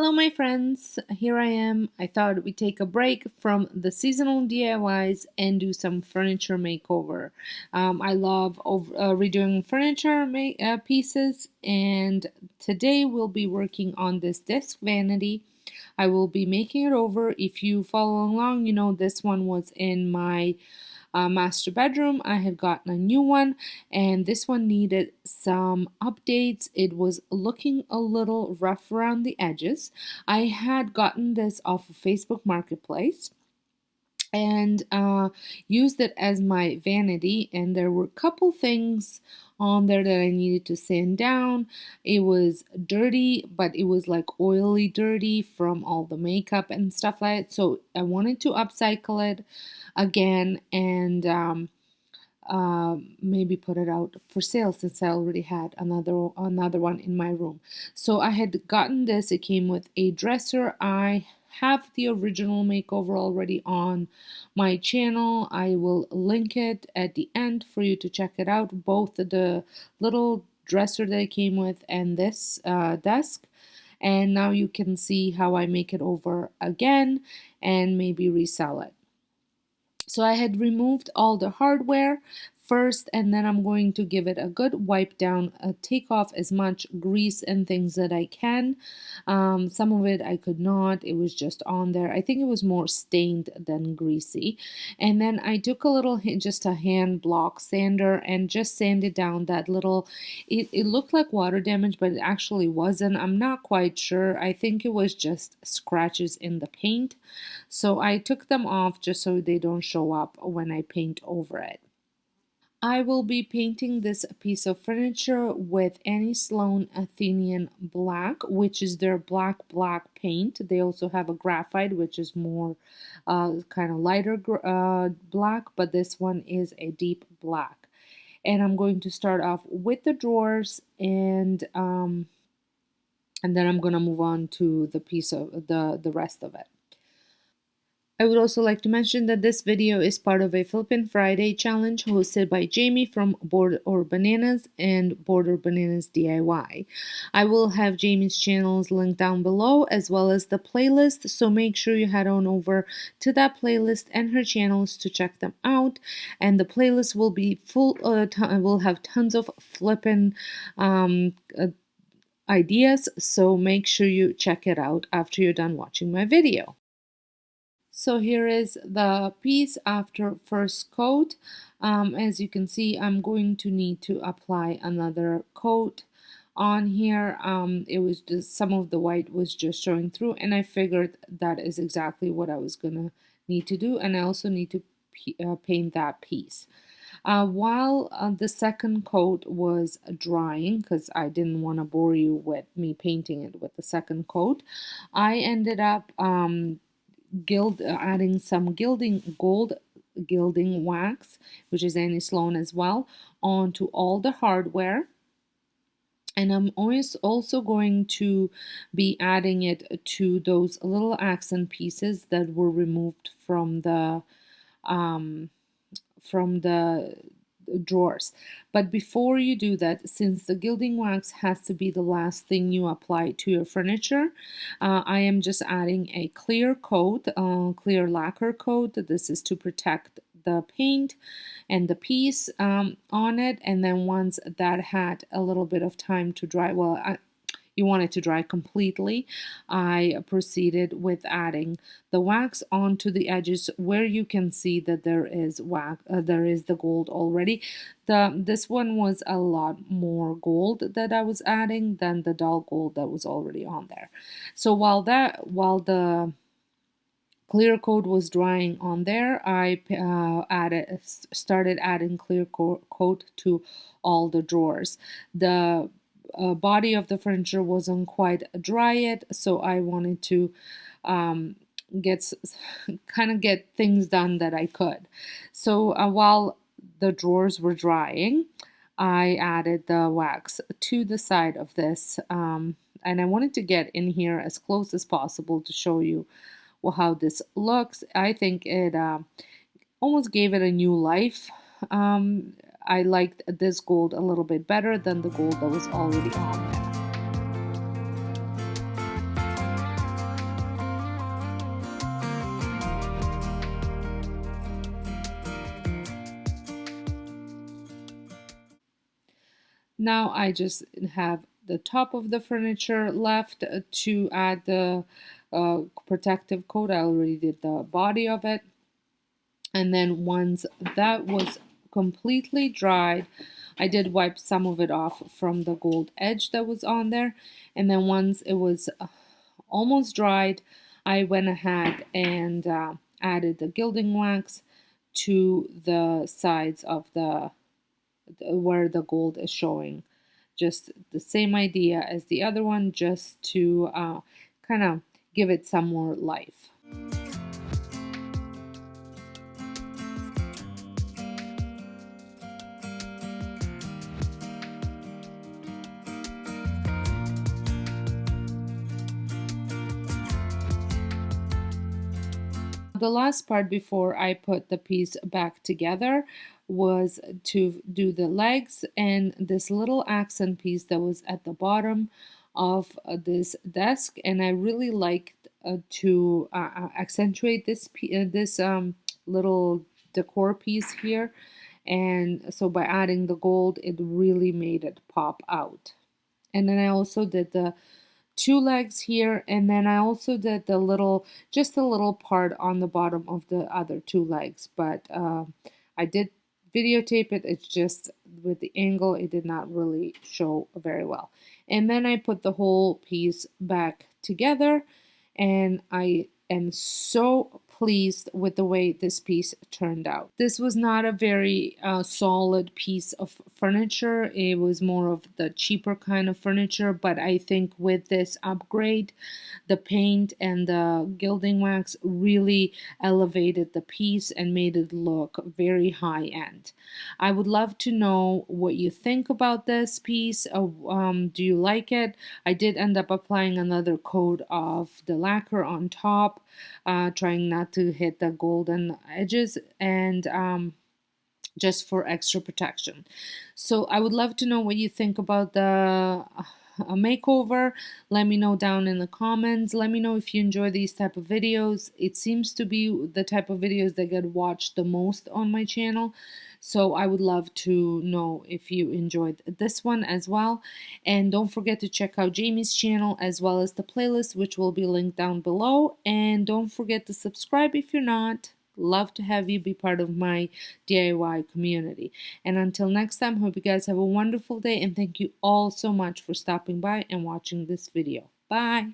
Hello, my friends. Here I am. I thought we'd take a break from the seasonal DIYs and do some furniture makeover. I love redoing furniture pieces, and today we'll be working on this desk vanity. I will be making it over. If you follow along, you know this one was in my master bedroom. I had gotten a new one, and this one needed some updates. It was looking a little rough around the edges. I had gotten this off of Facebook Marketplace and used it as my vanity, and there were a couple things on there that I needed to sand down. It was dirty, but it was like oily dirty from all the makeup and stuff like that, so I wanted to upcycle it again and maybe put it out for sale since I already had another one in my room. So I had gotten this. It came with a dresser. I have the original makeover already on my channel. I will link it at the end for you to check it out. Both the little dresser that it came with and this desk. And now you can see how I make it over again and maybe resell it. So I had removed all the hardware first, and then I'm going to give it a good wipe down, take off as much grease and things that I can. Some of it I could not, it was just on there. I think it was more stained than greasy. And then I took a little, just a hand block sander and just sanded down that little, it looked like water damage, but it actually wasn't. I'm not quite sure. I think it was just scratches in the paint. So I took them off just so they don't show up when I paint over it. I will be painting this piece of furniture with Annie Sloan Athenian Black, which is their black paint. They also have a graphite, which is more kind of lighter black, but this one is a deep black. And I'm going to start off with the drawers, and then I'm going to move on to the piece of the rest of it. I would also like to mention that this video is part of a Philippine Friday challenge hosted by Jamie from Board or Bananas and Border Bananas DIY. I will have Jamie's channels linked down below as well as the playlist, so make sure you head on over to that playlist and her channels to check them out. And the playlist will be will have tons of flippin' ideas, so make sure you check it out after you're done watching my video. So here is the piece after first coat. As you can see, I'm going to need to apply another coat on here. It was just some of the white was just showing through, and I figured that is exactly what I was gonna need to do, and I also need to paint that piece. While the second coat was drying, because I didn't want to bore you with me painting it with the second coat, I ended up adding some gold gilding wax, which is Annie Sloan as well, onto all the hardware. And I'm always also going to be adding it to those little accent pieces that were removed um, from the drawers. But before you do that, since the gilding wax has to be the last thing you apply to your furniture, I am just adding a clear coat, clear lacquer coat. This is to protect the paint and the piece on it. And then once that had a little bit of time to dry, you want it to dry completely, I proceeded with adding the wax onto the edges where you can see that there is wax, there is the gold already. This one was a lot more gold that I was adding than the dull gold that was already on there. So while the clear coat was drying on there, I started adding clear coat to all the drawers. The body of the furniture wasn't quite dry yet, so I wanted to get get things done that I could. So while the drawers were drying, I added the wax to the side of this, and I wanted to get in here as close as possible to show you how this looks. I think it almost gave it a new life. I liked this gold a little bit better than the gold that was already on there. Now I just have the top of the furniture left to add the protective coat. I already did the body of it. And then once that was completely dried, I did wipe some of it off from the gold edge that was on there. And then once it was almost dried, I went ahead and added the gilding wax to the sides of the where the gold is showing. Just the same idea as the other one, just to kind of give it some more life. The last part before I put the piece back together was to do the legs and this little accent piece that was at the bottom of this desk, and I really liked to accentuate this little decor piece here, and so by adding the gold it really made it pop out. And then I also did the two legs here, and then I also did the little, just a little part on the bottom of the other two legs, but I did videotape it. It's just with the angle it did not really show very well. And then I put the whole piece back together, and I am so pleased with the way this piece turned out. This was not a very solid piece of furniture. It was more of the cheaper kind of furniture, but I think with this upgrade, the paint and the gilding wax really elevated the piece and made it look very high end. I would love to know what you think about this piece. Do you like it? I did end up applying another coat of the lacquer on top, trying not to hit the golden edges, and just for extra protection. So I would love to know what you think about the makeover. Let me know down in the comments. Let me know if you enjoy these type of videos. It seems to be the type of videos that get watched the most on my channel. So I would love to know if you enjoyed this one as well. And don't forget to check out Jamie's channel as well as the playlist, which will be linked down below. And don't forget to subscribe if you're not. Love to have you be part of my DIY community. And until next time, hope you guys have a wonderful day, and thank you all so much for stopping by and watching this video. Bye!